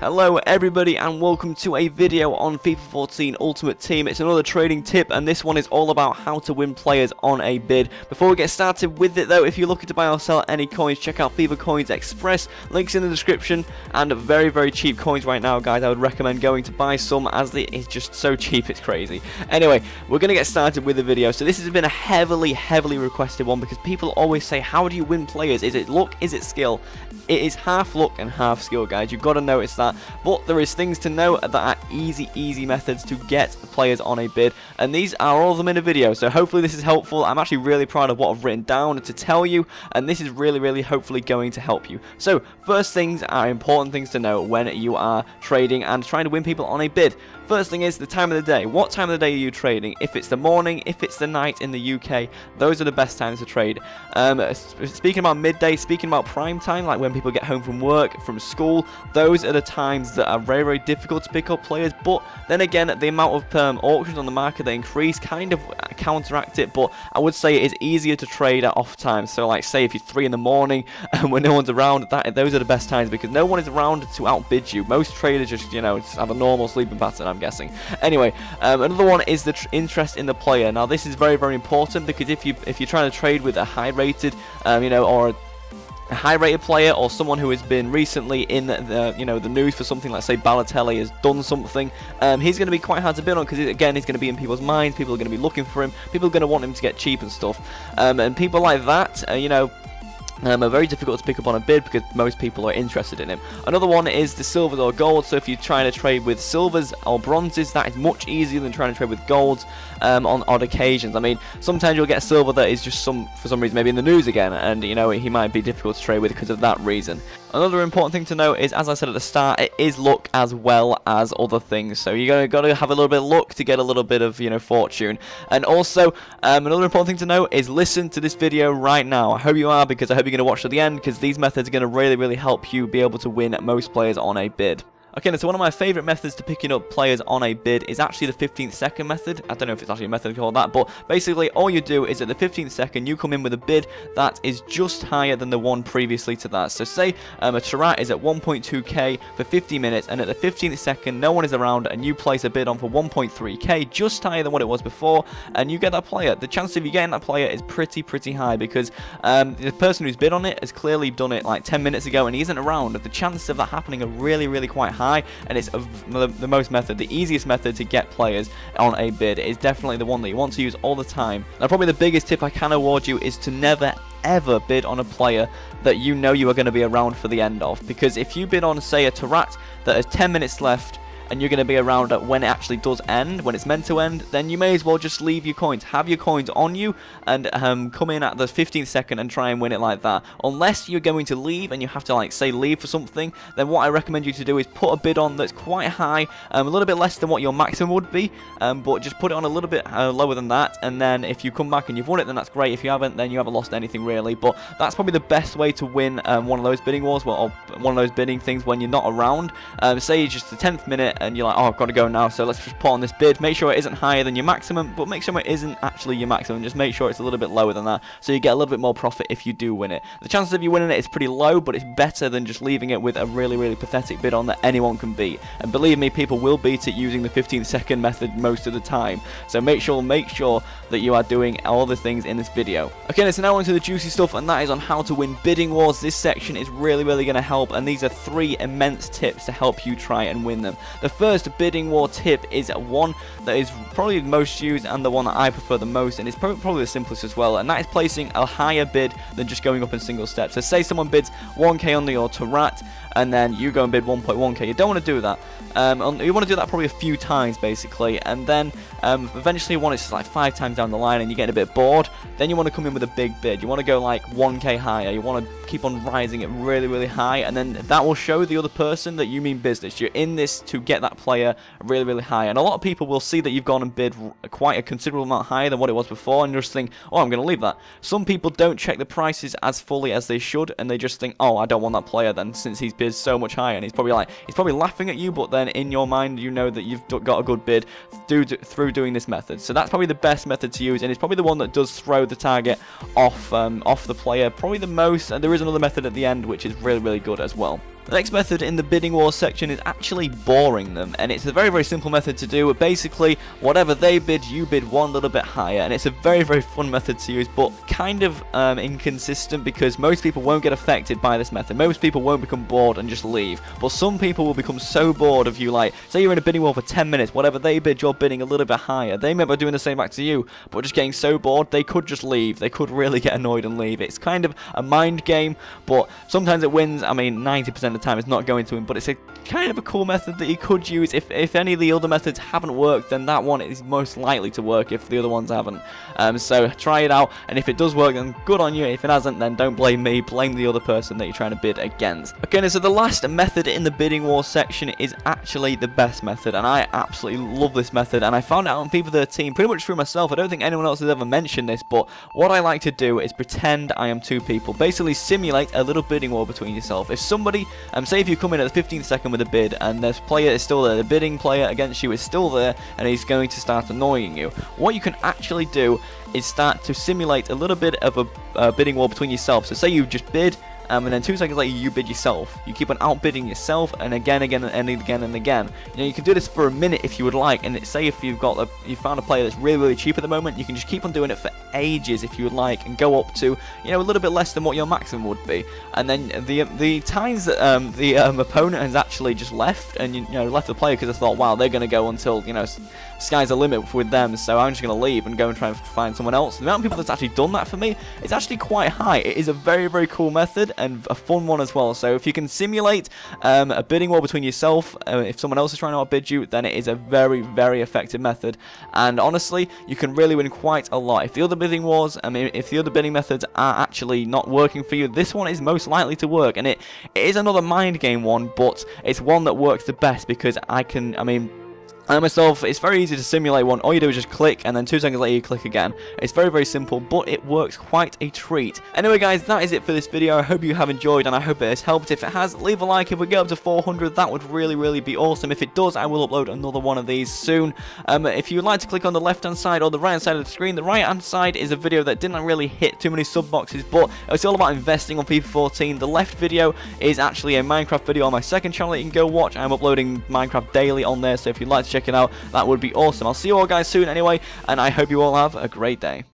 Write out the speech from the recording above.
Hello everybody and welcome to a video on FIFA 14 Ultimate Team. It's another trading tip and this one is all about how to win players on a bid. Before we get started with it though, if you're looking to buy or sell any coins, check out FIFACoinExpress. Links in the description, and very cheap coins right now guys. I would recommend going to buy some as it is just so cheap it's crazy. Anyway, we're going to get started with the video. So this has been a heavily requested one because people always say, how do you win players? Is it luck? Is it skill? It is half luck and half skill guys. You've got to notice that. But there is things to know that are easy methods to get players on a bid, and these are all of them in a video, so hopefully this is helpful. I'm actually really proud of what I've written down to tell you, and this is really hopefully going to help you. So first things are important things to know when you are trading and trying to win people on a bid. First thing is the time of the day. What time of the day are you trading? If it's the morning, if it's the night in the UK, those are the best times to trade. Speaking about midday, speaking about prime time, like when people get home from work, from school, those are the times that are very difficult to pick up players. But then again, the amount of auctions on the market that increase kind of counteract it, but I would say it is easier to trade at off times. So like say if you're 3 in the morning and when no one's around, those are the best times because no one is around to outbid you. Most traders just, you know, just have a normal sleeping pattern, I'm guessing. Anyway, another one is the interest in the player. Now this is very important because if you're trying to trade with a high rated or a high-rated player or someone who has been recently in the news for something, like say Balotelli has done something, he's going to be quite hard to bid on because again he's going to be in people's minds. People are going to be looking for him. People are going to want him to get cheap and stuff, and people like that, are very difficult to pick up on a bid because most people are interested in him. Another one is the silvers or gold. So if you're trying to trade with silvers or bronzes, that is much easier than trying to trade with golds on odd occasions. I mean, sometimes you'll get a silver that is just for some reason maybe in the news again, and he might be difficult to trade with because of that reason. Another important thing to note is, as I said at the start, it is luck as well as other things. So you're got to have a little bit of luck to get a little bit of fortune. And also another important thing to note is listen to this video right now. I hope you are, because I hope you're going to watch to the end, because these methods are going to really help you be able to win most players on a bid. Okay, so one of my favourite methods to picking up players on a bid is actually the 15th second method. I don't know if it's actually a method called that, but basically all you do is at the 15th second you come in with a bid that is just higher than the one previously to that. So say a Tarat is at 1.2k for 50 minutes, and at the 15th second no one is around and you place a bid on for 1.3k, just higher than what it was before, and you get that player. The chance of you getting that player is pretty high because the person who's bid on it has clearly done it like 10 minutes ago and he isn't around. The chances of that happening are really quite high. And it's the easiest method to get players on a bid. It is definitely the one that you want to use all the time. Now probably the biggest tip I can award you is to never ever bid on a player that you know you are going to be around for the end of, because if you bid on say a Tarat that has 10 minutes left and you're going to be around when it actually does end, when it's meant to end, then you may as well just leave your coins. Have your coins on you and come in at the 15th second and try and win it like that. Unless you're going to leave and you have to like say leave for something, then what I recommend you to do is put a bid on that's quite high, a little bit less than what your maximum would be, but just put it on a little bit lower than that, and then if you come back and you've won it, then that's great. If you haven't, then you haven't lost anything really. But that's probably the best way to win one of those bidding wars, or one of those bidding things when you're not around. Say it's just the 10th minute and you're like, oh, I've got to go now, so let's just put on this bid. Make sure it isn't higher than your maximum, but make sure it isn't actually your maximum. Just make sure it's a little bit lower than that, so you get a little bit more profit if you do win it. The chances of you winning it is pretty low, but it's better than just leaving it with a really pathetic bid on that anyone can beat. And believe me, people will beat it using the 15th second method most of the time. So make sure that you are doing all the things in this video. Okay, so now onto the juicy stuff, and that is on how to win bidding wars. This section is really going to help, and these are 3 immense tips to help you try and win them. The first bidding war tip is one that is probably the most used and the one that I prefer the most, and it's probably the simplest as well, and that is placing a higher bid than just going up in single steps. So say someone bids 1k on your Tarat and then you go and bid 1.1k. You don't want to do that. You want to do that probably a few times basically, and then eventually when it's like 5 times down the line and you're getting a bit bored, then you want to come in with a big bid. You want to go like 1k higher. You want to keep on rising it really high, and then that will show the other person that you mean business. You're in this to get that player really high, and a lot of people will see that you've gone and bid quite a considerable amount higher than what it was before and just think, oh, I'm going to leave that. Some people don't check the prices as fully as they should, and they just think, oh, I don't want that player then, since he's bid so much higher, and he's probably laughing at you, but then in your mind you know that you've got a good bid through doing this method. So that's probably the best method to use, and it's probably the one that does throw the target off the player probably the most, and there is another method at the end which is really good as well. The next method in the bidding war section is actually boring them, and it's a very, very simple method to do. Basically, whatever they bid, you bid one little bit higher, and it's a very, very fun method to use, but kind of inconsistent, because most people won't get affected by this method. Most people won't become bored and just leave, but some people will become so bored of you, like, say you're in a bidding war for 10 minutes, whatever they bid, you're bidding a little bit higher. They may be doing the same back to you, but just getting so bored, they could just leave. They could really get annoyed and leave. It's kind of a mind game, but sometimes it wins. I mean, 90% of the time it's not going to win, but it's a kind of a cool method that you could use. If any of the other methods haven't worked, then that one is most likely to work if the other ones haven't. So try it out, and if it does work, then good on you. If it hasn't, then don't blame me, blame the other person that you're trying to bid against. Okay, now, so the last method in the bidding war section is actually the best method, and I absolutely love this method, and I found it out on FIFA 13 pretty much through myself. I don't think anyone else has ever mentioned this, but what I like to do is pretend I am two people. Basically simulate a little bidding war between yourself. If somebody, say if you come in at the 15th second with a bid, and this player is still there, the bidding player against you is still there, and he's going to start annoying you, what you can actually do is start to simulate a little bit of a bidding war between yourself. So say you just bid, and then 2 seconds later you bid yourself. You keep on outbidding yourself, and again and again and again. You know, you can do this for a minute if you would like, and say if you've got you found a player that's really, really cheap at the moment, you can just keep on doing it for ages if you would like, and go up to, you know, a little bit less than what your maximum would be. And then the times that the opponent has actually just left, and you know, left the player because they thought, wow, they're going to go until, you know, sky's the limit with them, so I'm just going to leave and go and try and find someone else. The amount of people that's actually done that for me is actually quite high. It is a very, very cool method, and a fun one as well. So if you can simulate a bidding war between yourself, if someone else is trying to outbid you, then it is a very, very effective method. And honestly, you can really win quite a lot. If the other bidding wars, if the other bidding methods are actually not working for you, this one is most likely to work. And it is another mind game one, but it's one that works the best because I myself, it's very easy to simulate one. All you do is just click, and then 2 seconds later you click again. It's very, very simple, but it works quite a treat. Anyway, guys, that is it for this video. I hope you have enjoyed, and I hope it has helped. If it has, leave a like. If we get up to 400, that would really, really be awesome. If it does, I will upload another one of these soon. If you would like to click on the left-hand side or the right-hand side of the screen, the right-hand side is a video that didn't really hit too many sub boxes, but it's all about investing on FIFA 14. The left video is actually a Minecraft video on my second channel that you can go watch. I'm uploading Minecraft daily on there, so if you'd like to check it out, that would be awesome. I'll see you all guys soon anyway, and I hope you all have a great day.